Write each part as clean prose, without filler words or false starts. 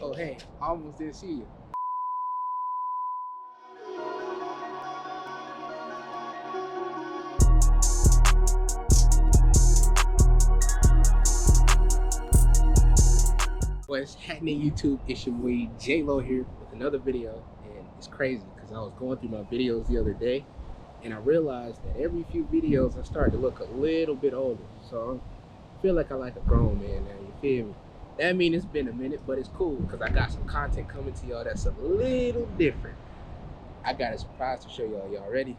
Oh, hey, I almost didn't see you. What's happening, YouTube? It's your boy J-Lo here with another video, and it's crazy because I was going through my videos the other day, and I realized that every few videos I start to look a little bit older. So I feel like I like a grown man now. You feel me? That means it's been a minute, but it's cool because I got some content coming to y'all that's a little different. I got a surprise to show y'all. Y'all ready?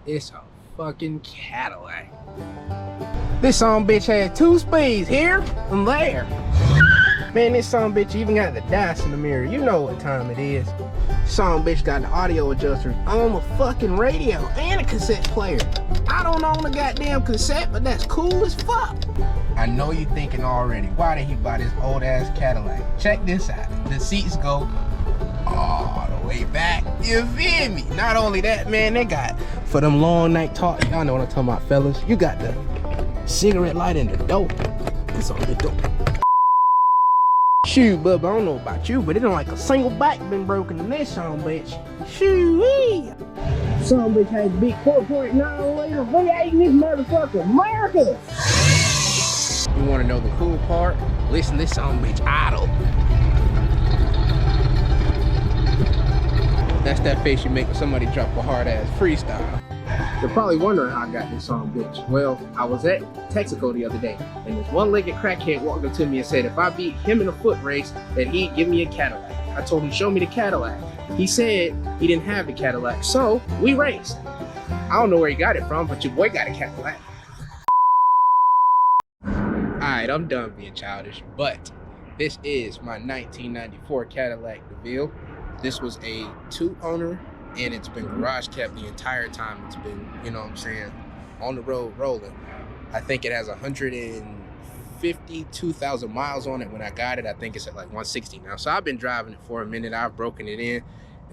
It's a fucking Cadillac. This bitch had 2 speeds here and there. Man, this bitch even got the dice in the mirror. You know what time it is. This bitch got the audio adjusters on the fucking radio and a cassette player. I don't own a goddamn cassette, but that's cool as fuck. I know you thinking already, why did he buy this old ass Cadillac? Check this out. The seats go all the way back. You feel me? Not only that, man, they got for them long night talk. Y'all know what I'm talking about, fellas. You got the cigarette light in the dope. It's on the dope. Shoot, bub, I don't know about you, but it ain't like a single back been broken in this bitch. Shoo-wee! Bitch has big 4.9 liter V8 in this motherfucker, America! You wanna know the cool part? Listen, this bitch idle. That's that face you make when somebody drop a hard ass freestyle. You're probably wondering how I got this bitch. Well, I was at Texaco the other day, and this one-legged crackhead walked up to me and said if I beat him in a foot race, that he'd give me a Cadillac. I told him, show me the Cadillac. He said he didn't have the Cadillac, so we raced. I don't know where he got it from, but your boy got a Cadillac. Alright, I'm done being childish, but this is my 1994 Cadillac DeVille. This was a 2-owner, and it's been garage kept the entire time. It's been, you know what I'm saying, on the road rolling. I think it has 152,000 miles on it. When I got it, I think it's at like 160 now. So I've been driving it for a minute. I've broken it in.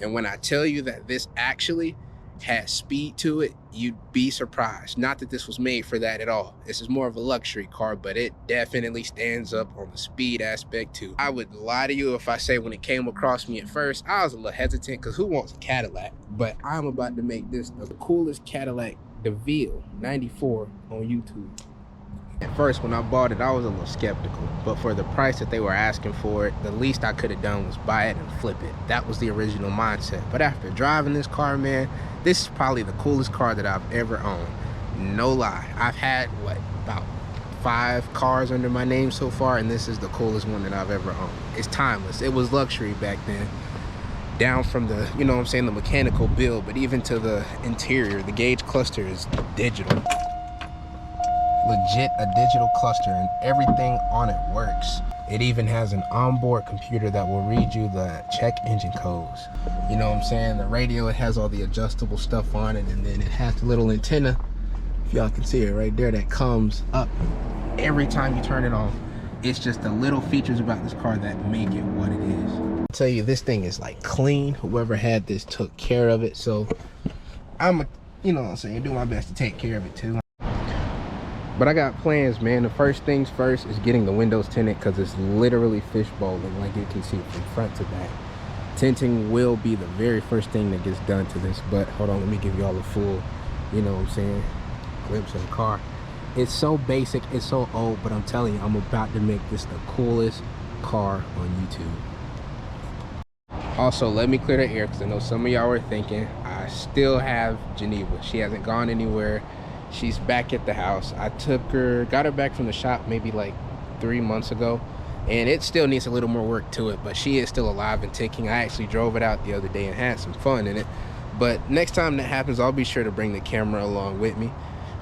And when I tell you that this actually has speed to it, you'd be surprised. Not that this was made for that at all. This is more of a luxury car, but it definitely stands up on the speed aspect too. I would lie to you if I say when it came across me at first, I was a little hesitant because who wants a Cadillac? But I'm about to make this the coolest Cadillac DeVille 94 on YouTube. At first, when I bought it, I was a little skeptical, but for the price that they were asking for it, the least I could have done was buy it and flip it. That was the original mindset. But after driving this car, man, this is probably the coolest car that I've ever owned. No lie. I've had, about 5 cars under my name so far, and this is the coolest one that I've ever owned. It's timeless. It was luxury back then. Down from the, you know what I'm saying, the mechanical build, but even to the interior, the gauge cluster is digital. Legit a digital cluster, and everything on it works. It even has an onboard computer that will read you the check engine codes. You know what I'm saying? The radio, it has all the adjustable stuff on it, and then it has the little antenna, if y'all can see it right there, that comes up every time you turn it on. It's just the little features about this car that make it what it is. I'll tell you, this thing is like clean. Whoever had this took care of it, so I'm you know what I'm saying, do my best to take care of it too. But I got plans, man. The first things first is getting the windows tinted because it's literally fishbowling, like you can see from front to back. Tinting will be the very first thing that gets done to this, but hold on, let me give y'all a full, you know what I'm saying, glimpse of the car. It's so basic, it's so old, but I'm telling you, I'm about to make this the coolest car on YouTube. Also, let me clear the air because I know some of y'all were thinking, I still have Geneva. She hasn't gone anywhere. She's back at the house. I got her back from the shop maybe like 3 months ago, and it still needs a little more work to it, but she is still alive and ticking. I actually drove it out the other day and had some fun in it. But next time that happens, I'll be sure to bring the camera along with me.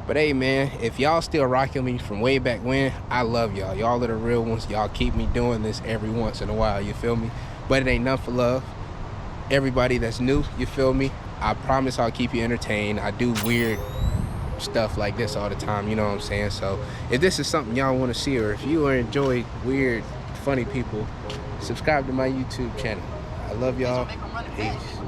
But hey, man, if y'all still rocking me from way back when, I love y'all. Y'all are the real ones. Y'all keep me doing this every once in a while, you feel me? But it ain't none for love. Everybody that's new, you feel me? I promise I'll keep you entertained. I do weird stuff like this all the time, you know what I'm saying? So if this is something y'all want to see, or if you enjoy weird, funny people, subscribe to my YouTube channel. I love y'all. Peace.